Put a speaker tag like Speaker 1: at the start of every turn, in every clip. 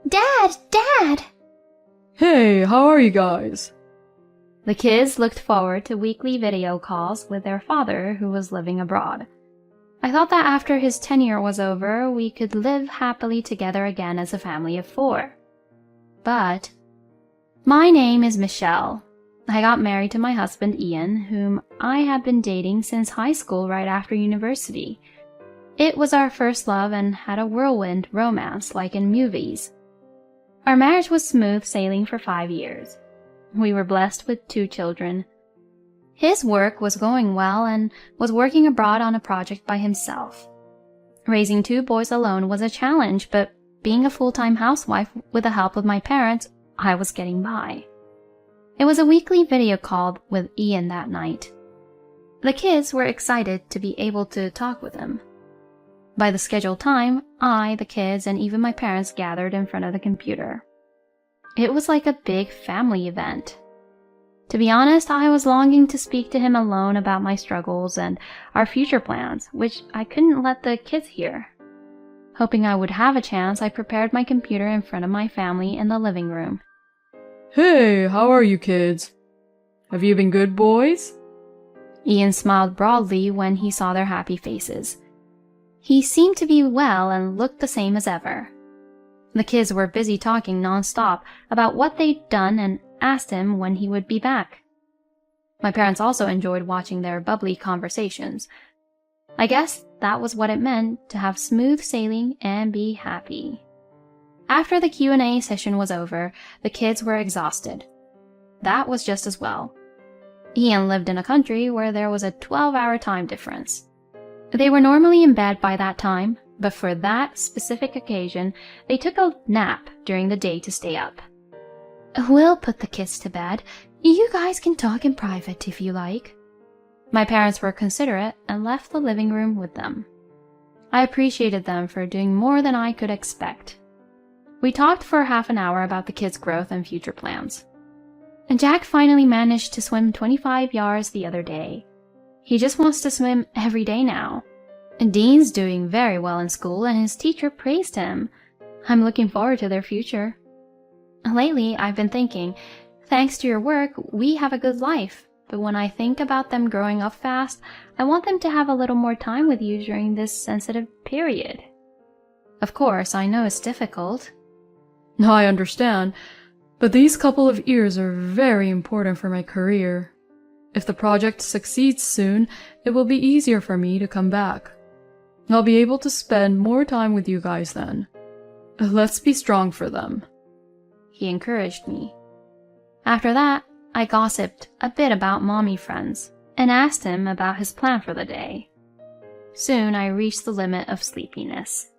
Speaker 1: Dad! Dad!
Speaker 2: Hey, how are you guys?
Speaker 3: The kids looked forward to weekly video calls with their father who was living abroad. I thought that after his tenure was over, we could live happily together again as a family of 4. But my name is Michelle. I got married to my husband Ian, whom I had been dating since high school right after university. It was our first love and had a whirlwind romance like in movies. Our marriage was smooth sailing for 5 years. We were blessed with 2 children. His work was going well and was working abroad on a project by himself. Raising 2 boys alone was a challenge, but being a full-time housewife with the help of my parents, I was getting by. It was a weekly video call with Ian that night. The kids were excited to be able to talk with him. By the scheduled time, I, the kids, and even my parents gathered in front of the computer. It was like a big family event. To be honest, I was longing to speak to him alone about my struggles and our future plans, which I couldn't let the kids hear. Hoping I would have a chance, I prepared my computer in front of my family in the living room.
Speaker 2: Hey, how are you kids? Have you been good boys?
Speaker 3: Ian smiled broadly when he saw their happy faces. He seemed to be well and looked the same as ever. The kids were busy talking non-stop about what they'd done and asked him when he would be back. My parents also enjoyed watching their bubbly conversations. I guess that was what it meant to have smooth sailing and be happy. After the Q&A session was over, the kids were exhausted. That was just as well. Ian lived in a country where there was a 12-hour time difference. They were normally in bed by that time, but for that specific occasion, they took a nap during the day to stay up.
Speaker 1: We'll put the kids to bed. You guys can talk in private if you like.
Speaker 3: My parents were considerate and left the living room with them. I appreciated them for doing more than I could expect. We talked for half an hour about the kids' growth and future plans. And Jack finally managed to swim 25 yards the other day. He just wants to swim every day now. And Dean's doing very well in school and his teacher praised him. I'm looking forward to their future. Lately, I've been thinking, thanks to your work, we have a good life. But when I think about them growing up fast, I want them to have a little more time with you during this sensitive period. Of course, I know it's difficult.
Speaker 2: I understand, but these couple of years are very important for my career. If the project succeeds soon, it will be easier for me to come back. I'll be able to spend more time with you guys then. Let's be strong for them.
Speaker 3: He encouraged me. After that, I gossiped a bit about mommy friends and asked him about his plan for the day. Soon I reached the limit of sleepiness.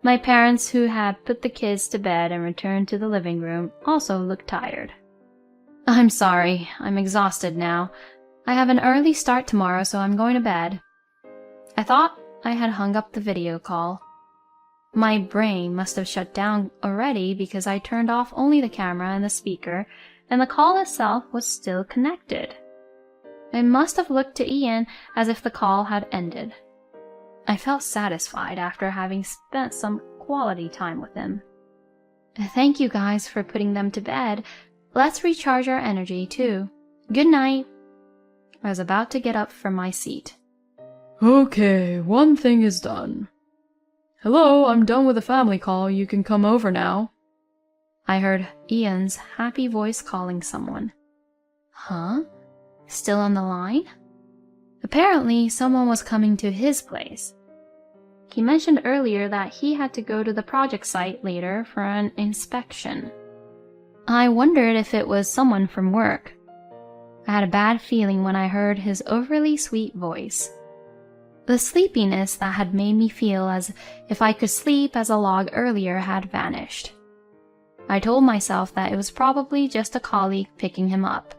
Speaker 3: My parents, who had put the kids to bed and returned to the living room, also looked tired. I'm sorry, I'm exhausted now. I have an early start tomorrow, so I'm going to bed. I thought I had hung up the video call. My brain must have shut down already because I turned off only the camera and the speaker, and the call itself was still connected. I must have looked to Ian as if the call had ended. I felt satisfied after having spent some quality time with him. Thank you guys for putting them to bed. Let's recharge our energy, too. Good night. I was about to get up from my seat.
Speaker 2: Okay, one thing is done. Hello, I'm done with the family call. You can come over now.
Speaker 3: I heard Ian's happy voice calling someone. Huh? Still on the line? Apparently, someone was coming to his place. He mentioned earlier that he had to go to the project site later for an inspection. I wondered if it was someone from work. I had a bad feeling when I heard his overly sweet voice. The sleepiness that had made me feel as if I could sleep as a log earlier had vanished. I told myself that it was probably just a colleague picking him up.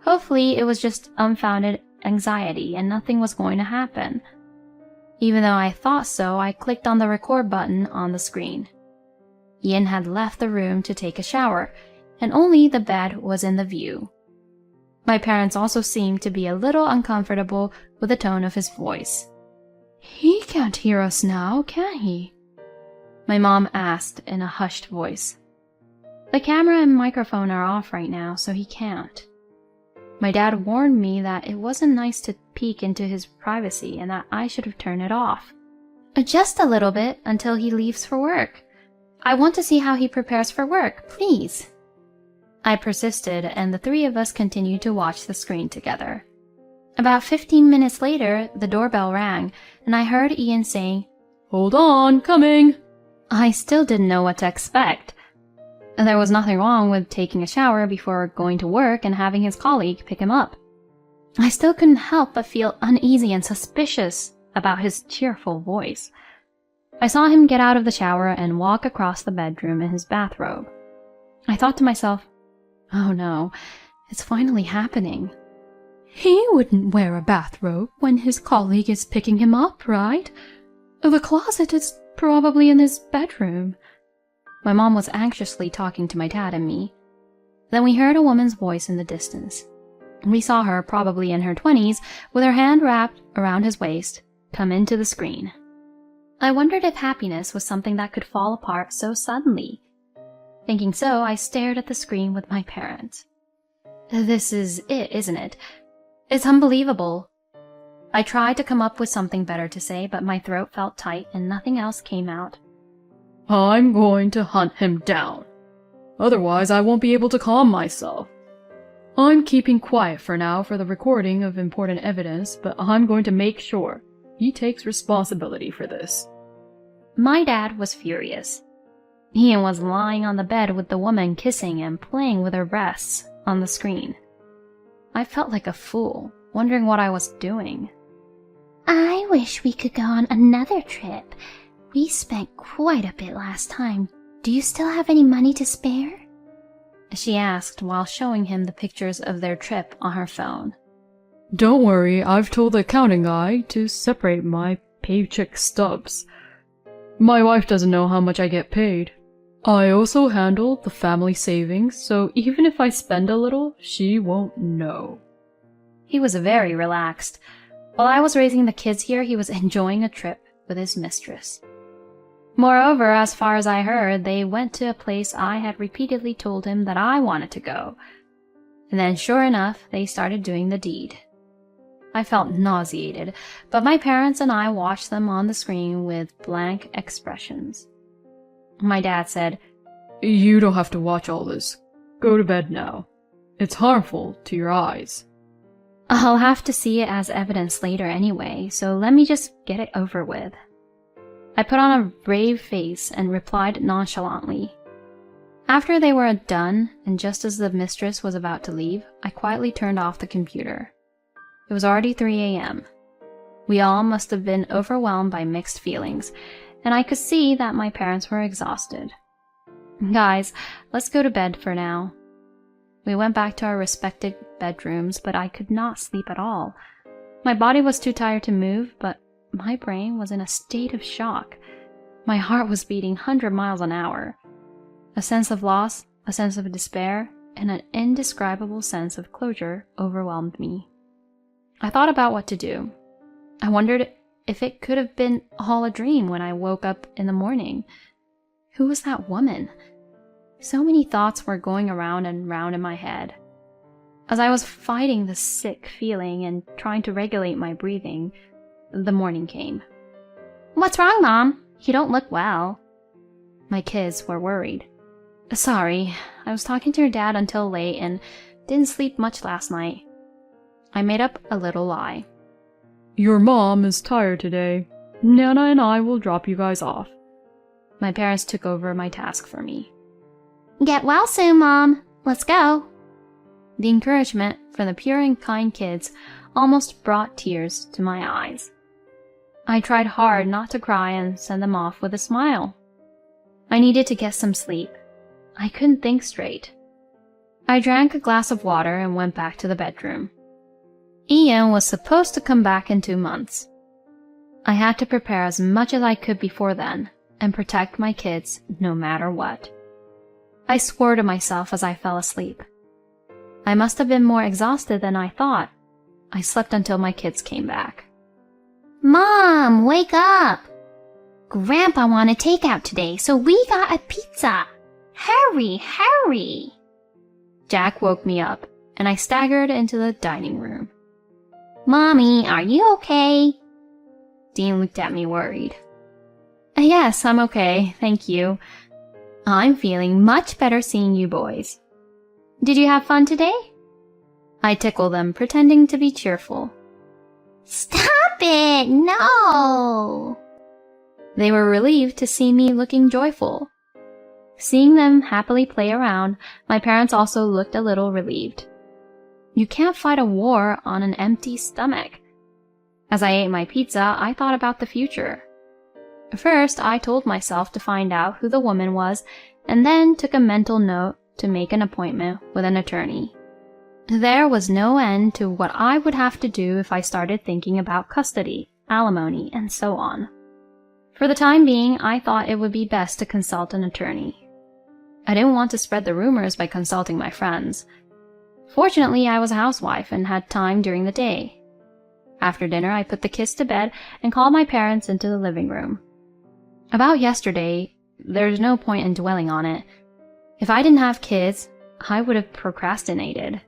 Speaker 3: Hopefully, it was just unfounded anxiety and nothing was going to happen. Even though I thought so, I clicked on the record button on the screen. Ian had left the room to take a shower, and only the bed was in the view. My parents also seemed to be a little uncomfortable with the tone of his voice.
Speaker 1: He can't hear us now, can he?
Speaker 3: My mom asked in a hushed voice. The camera and microphone are off right now, so he can't. My dad warned me that it wasn't nice to peek into his privacy and that I should have turned it off. Just a little bit until he leaves for work. I want to see how he prepares for work, please. I persisted, and the three of us continued to watch the screen together. About 15 minutes later, the doorbell rang, and I heard Ian saying,
Speaker 2: "Hold on, coming."
Speaker 3: I still didn't know what to expect. There was nothing wrong with taking a shower before going to work and having his colleague pick him up. I still couldn't help but feel uneasy and suspicious about his cheerful voice. I saw him get out of the shower and walk across the bedroom in his bathrobe. I thought to myself, oh no, it's finally happening.
Speaker 2: He wouldn't wear a bathrobe when his colleague is picking him up, right? The closet is probably in his bedroom.
Speaker 3: My mom was anxiously talking to my dad and me. Then we heard a woman's voice in the distance. We saw her, probably in her 20s, with her hand wrapped around his waist, come into the screen. I wondered if happiness was something that could fall apart so suddenly. Thinking so, I stared at the screen with my parents. This is it, isn't it? It's unbelievable. I tried to come up with something better to say, but my throat felt tight and nothing else came out.
Speaker 2: I'm going to hunt him down. Otherwise, I won't be able to calm myself. I'm keeping quiet for now for the recording of important evidence, but I'm going to make sure he takes responsibility for this.
Speaker 3: My dad was furious. Ian was lying on the bed with the woman kissing and playing with her breasts on the screen. I felt like a fool, wondering what I was doing.
Speaker 1: I wish we could go on another trip. We spent quite a bit last time. Do you still have any money to spare?
Speaker 3: She asked while showing him the pictures of their trip on her phone.
Speaker 2: Don't worry, I've told the accounting guy to separate my paycheck stubs. My wife doesn't know how much I get paid. I also handle the family savings, so even if I spend a little, she won't know.
Speaker 3: He was very relaxed. While I was raising the kids here, he was enjoying a trip with his mistress. Moreover, as far as I heard, they went to a place I had repeatedly told him that I wanted to go. And then, sure enough, they started doing the deed. I felt nauseated, but my parents and I watched them on the screen with blank expressions. My dad said,
Speaker 2: You don't have to watch all this. Go to bed now. It's harmful to your eyes.
Speaker 3: I'll have to see it as evidence later anyway, so let me just get it over with. I put on a brave face and replied nonchalantly. After they were done, and just as the mistress was about to leave, I quietly turned off the computer. It was already 3 a.m. We all must have been overwhelmed by mixed feelings, and I could see that my parents were exhausted. Guys, let's go to bed for now. We went back to our respective bedrooms, but I could not sleep at all. My body was too tired to move, but my brain was in a state of shock. My heart was beating 100 miles an hour. A sense of loss, a sense of despair, and an indescribable sense of closure overwhelmed me. I thought about what to do. I wondered if it could have been all a dream when I woke up in the morning. Who was that woman? So many thoughts were going around and round in my head. As I was fighting the sick feeling and trying to regulate my breathing, the morning came. What's wrong, Mom? You don't look well. My kids were worried. Sorry, I was talking to your dad until late and didn't sleep much last night. I made up a little lie.
Speaker 2: Your mom is tired today. Nana and I will drop you guys off.
Speaker 3: My parents took over my task for me.
Speaker 1: Get well soon, Mom. Let's go.
Speaker 3: The encouragement from the pure and kind kids almost brought tears to my eyes. I tried hard not to cry and send them off with a smile. I needed to get some sleep. I couldn't think straight. I drank a glass of water and went back to the bedroom. Ian was supposed to come back in 2 months. I had to prepare as much as I could before then and protect my kids no matter what. I swore to myself as I fell asleep. I must have been more exhausted than I thought. I slept until my kids came back.
Speaker 1: Mom, wake up! Grandpa wanted takeout today, so we got a pizza. Hurry, hurry.
Speaker 3: Jack woke me up, and I staggered into the dining room.
Speaker 1: Mommy, are you okay?
Speaker 3: Dean looked at me worried. Yes, I'm okay, thank you. I'm feeling much better seeing you boys. Did you have fun today? I tickle them, pretending to be cheerful.
Speaker 1: Stop it! No!
Speaker 3: They were relieved to see me looking joyful. Seeing them happily play around, my parents also looked a little relieved. You can't fight a war on an empty stomach. As I ate my pizza, I thought about the future. First, I told myself to find out who the woman was, and then took a mental note to make an appointment with an attorney. There was no end to what I would have to do if I started thinking about custody, alimony, and so on. For the time being, I thought it would be best to consult an attorney. I didn't want to spread the rumors by consulting my friends. Fortunately, I was a housewife and had time during the day. After dinner, I put the kids to bed and called my parents into the living room. About yesterday, there's no point in dwelling on it. If I didn't have kids, I would have procrastinated.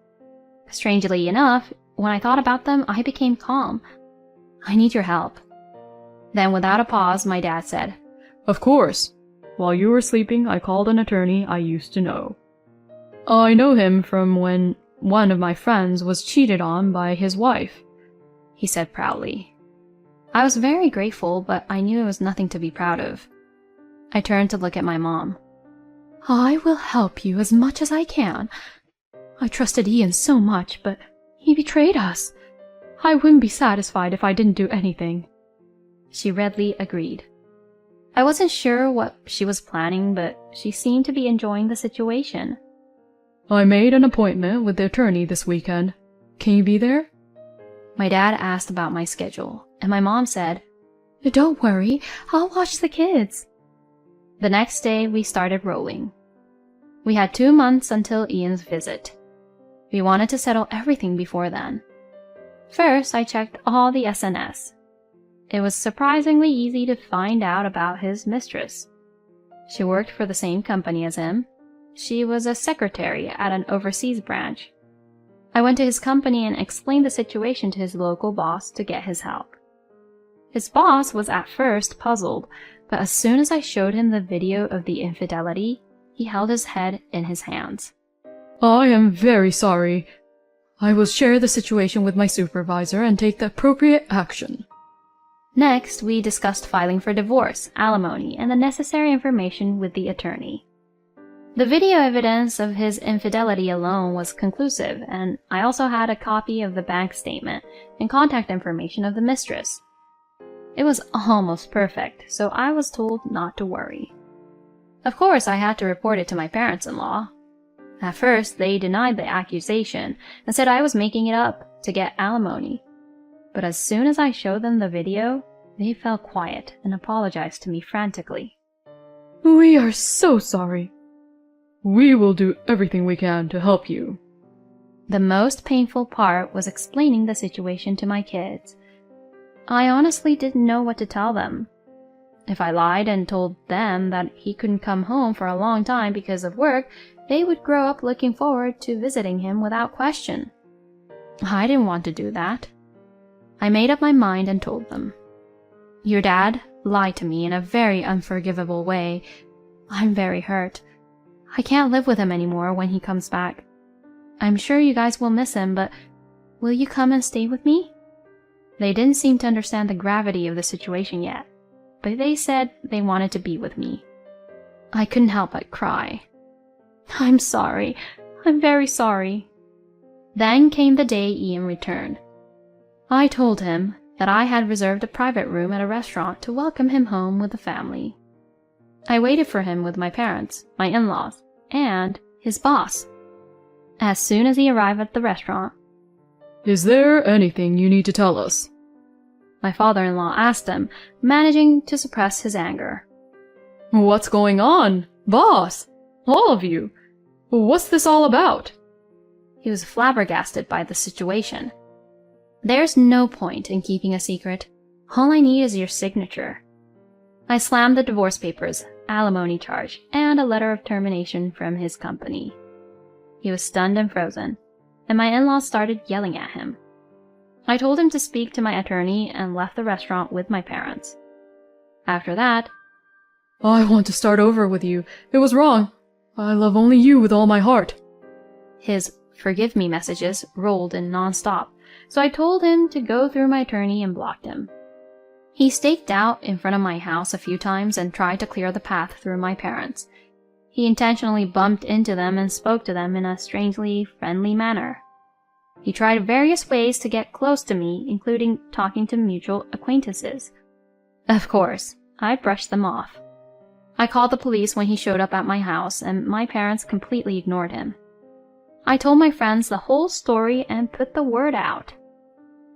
Speaker 3: Strangely enough, when I thought about them, I became calm. I need your help. Then, without a pause, my dad said,
Speaker 2: Of course. While you were sleeping, I called an attorney I used to know. I know him from when one of my friends was cheated on by his wife,
Speaker 3: he said proudly. I was very grateful, but I knew it was nothing to be proud of. I turned to look at my mom.
Speaker 2: I will help you as much as I can. I trusted Ian so much, but he betrayed us. I wouldn't be satisfied if I didn't do anything.
Speaker 3: She readily agreed. I wasn't sure what she was planning, but she seemed to be enjoying the situation.
Speaker 2: I made an appointment with the attorney this weekend. Can you be there?
Speaker 3: My dad asked about my schedule, and my mom said,
Speaker 2: Don't worry, I'll watch the kids.
Speaker 3: The next day, we started rolling. We had 2 months until Ian's visit. We wanted to settle everything before then. First, I checked all the SNS. It was surprisingly easy to find out about his mistress. She worked for the same company as him. She was a secretary at an overseas branch. I went to his company and explained the situation to his local boss to get his help. His boss was at first puzzled, but as soon as I showed him the video of the infidelity, he held his head in his hands.
Speaker 2: I am very sorry. I will share the situation with my supervisor and take the appropriate action.
Speaker 3: Next, we discussed filing for divorce, alimony, and the necessary information with the attorney. The video evidence of his infidelity alone was conclusive, and I also had a copy of the bank statement and contact information of the mistress. It was almost perfect, so I was told not to worry. Of course, I had to report it to my parents-in-law. At first, they denied the accusation and said I was making it up to get alimony. But as soon as I showed them the video, they fell quiet and apologized to me frantically.
Speaker 2: We are so sorry. We will do everything we can to help you.
Speaker 3: The most painful part was explaining the situation to my kids. I honestly didn't know what to tell them. If I lied and told them that he couldn't come home for a long time because of work, they would grow up looking forward to visiting him without question. I didn't want to do that. I made up my mind and told them. Your dad lied to me in a very unforgivable way. I'm very hurt. I can't live with him anymore when he comes back. I'm sure you guys will miss him, but will you come and stay with me? They didn't seem to understand the gravity of the situation yet, but they said they wanted to be with me. I couldn't help but cry. I'm sorry. I'm very sorry. Then came the day Ian returned. I told him that I had reserved a private room at a restaurant to welcome him home with the family. I waited for him with my parents, my in-laws, and his boss. As soon as he arrived at the restaurant,
Speaker 2: Is there anything you need to tell us?
Speaker 3: My father-in-law asked him, managing to suppress his anger.
Speaker 2: What's going on? Boss! All of you! What's this all about?
Speaker 3: He was flabbergasted by the situation. There's no point in keeping a secret. All I need is your signature. I slammed the divorce papers, alimony charge, and a letter of termination from his company. He was stunned and frozen, and my in-laws started yelling at him. I told him to speak to my attorney and left the restaurant with my parents. After that,
Speaker 2: I want to start over with you. It was wrong. I love only you with all my heart.
Speaker 3: his forgive me messages rolled in non-stop, so I told him to go through my attorney and blocked him. He staked out in front of my house a few times and tried to clear the path through my parents. He intentionally bumped into them and spoke to them in a strangely friendly manner. He tried various ways to get close to me, including talking to mutual acquaintances. Of course, I brushed them off. I called the police when he showed up at my house, and my parents completely ignored him. I told my friends the whole story and put the word out.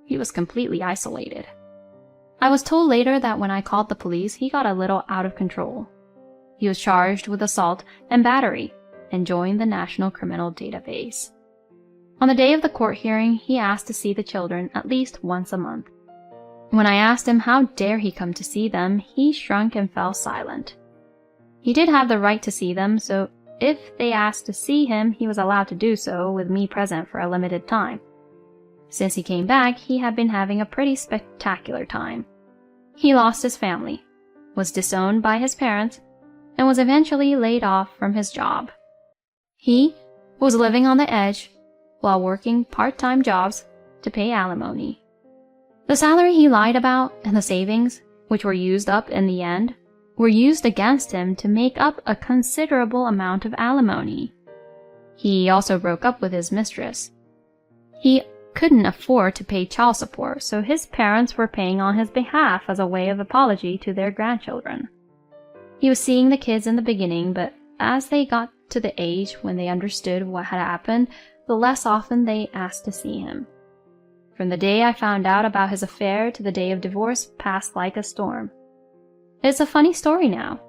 Speaker 3: He was completely isolated. I was told later that when I called the police, he got a little out of control. He was charged with assault and battery and joined the National Criminal Database. On the day of the court hearing, he asked to see the children at least once a month. When I asked him how dare he come to see them, he shrunk and fell silent. He did have the right to see them, so if they asked to see him, he was allowed to do so with me present for a limited time. Since he came back, he had been having a pretty spectacular time. He lost his family, was disowned by his parents, and was eventually laid off from his job. He was living on the edge while working part-time jobs to pay alimony. The salary he lied about and the savings, which were used up in the end, were used against him to make up a considerable amount of alimony. He also broke up with his mistress. He couldn't afford to pay child support, so his parents were paying on his behalf as a way of apology to their grandchildren. He was seeing the kids in the beginning, but as they got to the age when they understood what had happened, the less often they asked to see him. From the day I found out about his affair to the day of divorce passed like a storm. It's a funny story now.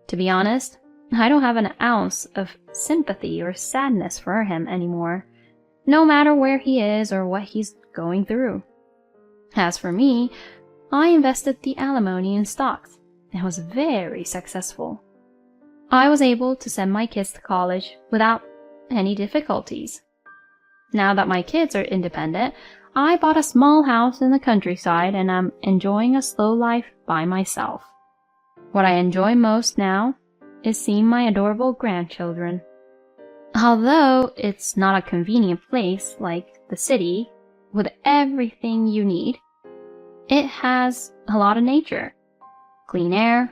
Speaker 3: To be honest, I don't have an ounce of sympathy or sadness for him anymore, no matter where he is or what he's going through. As for me, I invested the alimony in stocks and was very successful. I was able to send my kids to college without any difficulties. Now that my kids are independent, I bought a small house in the countryside and I'm enjoying a slow life by myself. What I enjoy most now is seeing my adorable grandchildren. Although it's not a convenient place like the city with everything you need, it has a lot of nature, clean air,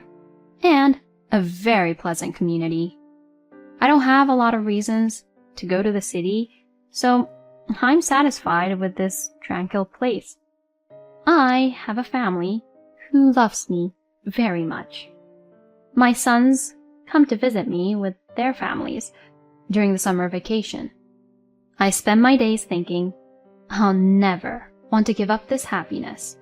Speaker 3: and a very pleasant community. I don't have a lot of reasons to go to the city, so I'm satisfied with this tranquil place. I have a family who loves me very much. My sons come to visit me with their families during the summer vacation. I spend my days thinking, I'll never want to give up this happiness.